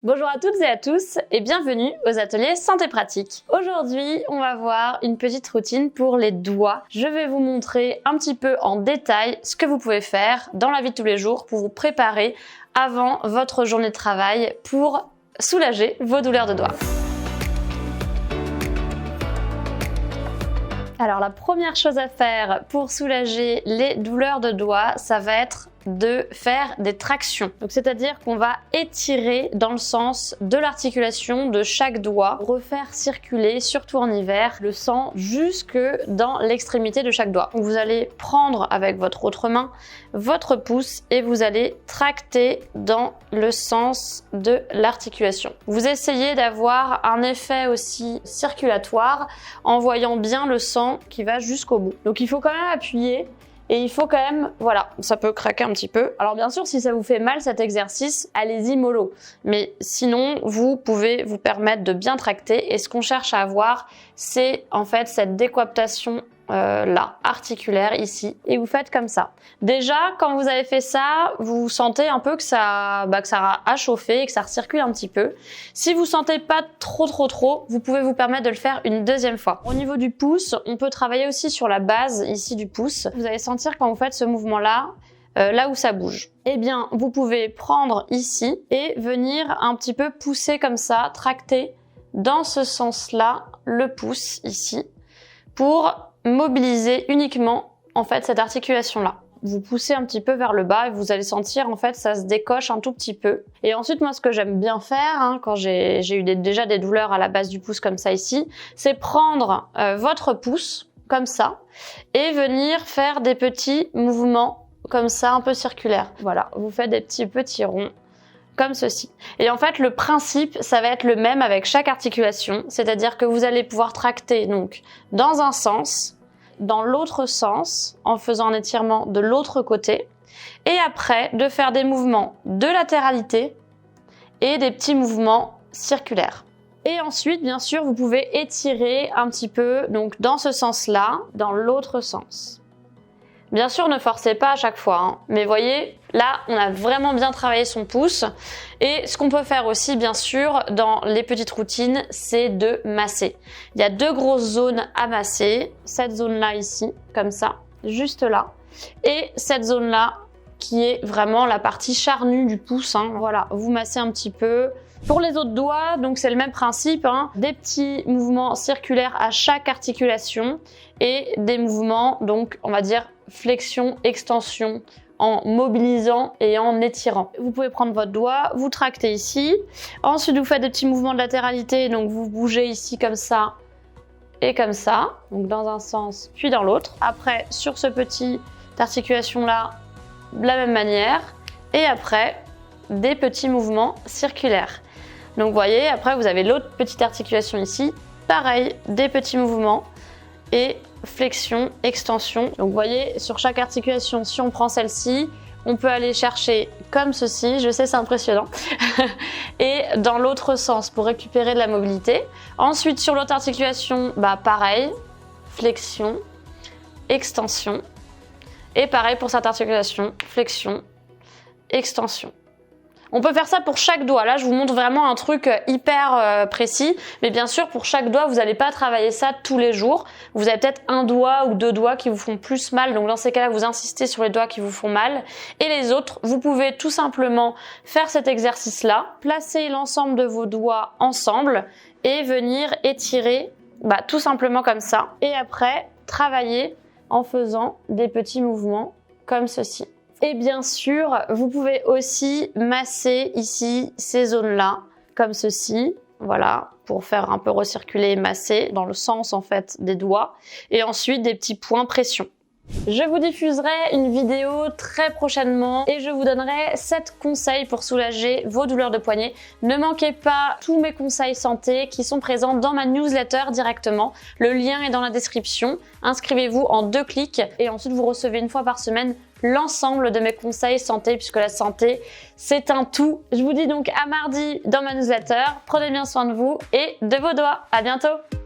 Bonjour à toutes et à tous et bienvenue aux ateliers santé pratique. Aujourd'hui, on va voir une petite routine pour les doigts. Je vais vous montrer un petit peu en détail ce que vous pouvez faire dans la vie de tous les jours pour vous préparer avant votre journée de travail pour soulager vos douleurs de doigts. Alors la première chose à faire pour soulager les douleurs de doigts, ça va être de faire des tractions. Donc c'est-à-dire qu'on va étirer dans le sens de l'articulation de chaque doigt, refaire circuler, surtout en hiver, le sang jusque dans l'extrémité de chaque doigt. Donc vous allez prendre avec votre autre main votre pouce et vous allez tracter dans le sens de l'articulation. Vous essayez d'avoir un effet aussi circulatoire en voyant bien le sang qui va jusqu'au bout. Donc il faut quand même appuyer. Et il faut quand même, voilà, ça peut craquer un petit peu. Alors bien sûr, si ça vous fait mal cet exercice, allez-y mollo. Mais sinon, vous pouvez vous permettre de bien tracter. Et ce qu'on cherche à avoir, c'est en fait cette décoaptation là, articulaire ici. Et vous faites comme ça. Déjà, quand vous avez fait ça, vous sentez un peu que ça a chauffé et que ça recircule un petit peu. Si vous sentez pas trop, vous pouvez vous permettre de le faire une deuxième fois. Au niveau du pouce, on peut travailler aussi sur la base ici du pouce. Vous allez sentir quand vous faites ce mouvement-là, là où ça bouge. Eh bien, vous pouvez prendre ici et venir un petit peu pousser comme ça, tracter dans ce sens-là le pouce ici pour mobiliser uniquement en fait cette articulation là. Vous poussez un petit peu vers le bas et vous allez sentir en fait ça se décoche un tout petit peu. Et ensuite moi ce que j'aime bien faire quand j'ai eu déjà des douleurs à la base du pouce comme ça ici, c'est prendre votre pouce comme ça et venir faire des petits mouvements comme ça un peu circulaires. Voilà, vous faites des petits ronds comme ceci. Et en fait, le principe, ça va être le même avec chaque articulation, c'est-à-dire que vous allez pouvoir tracter donc dans un sens, dans l'autre sens, en faisant un étirement de l'autre côté, et après de faire des mouvements de latéralité et des petits mouvements circulaires. Et ensuite, bien sûr, vous pouvez étirer un petit peu donc dans ce sens-là, dans l'autre sens. Bien sûr, ne forcez pas à chaque fois, mais voyez, là, on a vraiment bien travaillé son pouce. Et ce qu'on peut faire aussi, bien sûr, dans les petites routines, c'est de masser. Il y a deux grosses zones à masser. Cette zone-là ici, comme ça, juste là. Et cette zone-là, qui est vraiment la partie charnue du pouce. Voilà, vous massez un petit peu. Pour les autres doigts, donc c'est le même principe, des petits mouvements circulaires à chaque articulation et des mouvements, donc on va dire flexion, extension, en mobilisant et en étirant. Vous pouvez prendre votre doigt, vous tractez ici, ensuite vous faites des petits mouvements de latéralité, donc vous bougez ici comme ça et comme ça, donc dans un sens puis dans l'autre. Après, sur ce petit articulation là, de la même manière, et après des petits mouvements circulaires. Donc vous voyez, après vous avez l'autre petite articulation ici, pareil, des petits mouvements et flexion, extension. Donc vous voyez, sur chaque articulation, si on prend celle-ci, on peut aller chercher comme ceci, je sais c'est impressionnant, et dans l'autre sens pour récupérer de la mobilité. Ensuite sur l'autre articulation, pareil, flexion, extension, et pareil pour cette articulation, flexion, extension. On peut faire ça pour chaque doigt. Là, je vous montre vraiment un truc hyper précis. Mais bien sûr, pour chaque doigt, vous n'allez pas travailler ça tous les jours. Vous avez peut-être un doigt ou deux doigts qui vous font plus mal. Donc dans ces cas-là, vous insistez sur les doigts qui vous font mal. Et les autres, vous pouvez tout simplement faire cet exercice-là. Placer l'ensemble de vos doigts ensemble et venir étirer tout simplement comme ça. Et après, travailler en faisant des petits mouvements comme ceci. Et bien sûr, vous pouvez aussi masser ici ces zones-là, comme ceci, voilà, pour faire un peu recirculer et masser dans le sens en fait des doigts. Et ensuite des petits points pression. Je vous diffuserai une vidéo très prochainement et je vous donnerai 7 conseils pour soulager vos douleurs de poignet. Ne manquez pas tous mes conseils santé qui sont présents dans ma newsletter directement. Le lien est dans la description. Inscrivez-vous en 2 clics et ensuite vous recevez une fois par semaine l'ensemble de mes conseils santé puisque la santé c'est un tout. Je vous dis donc à mardi dans ma newsletter. Prenez bien soin de vous et de vos doigts. À bientôt!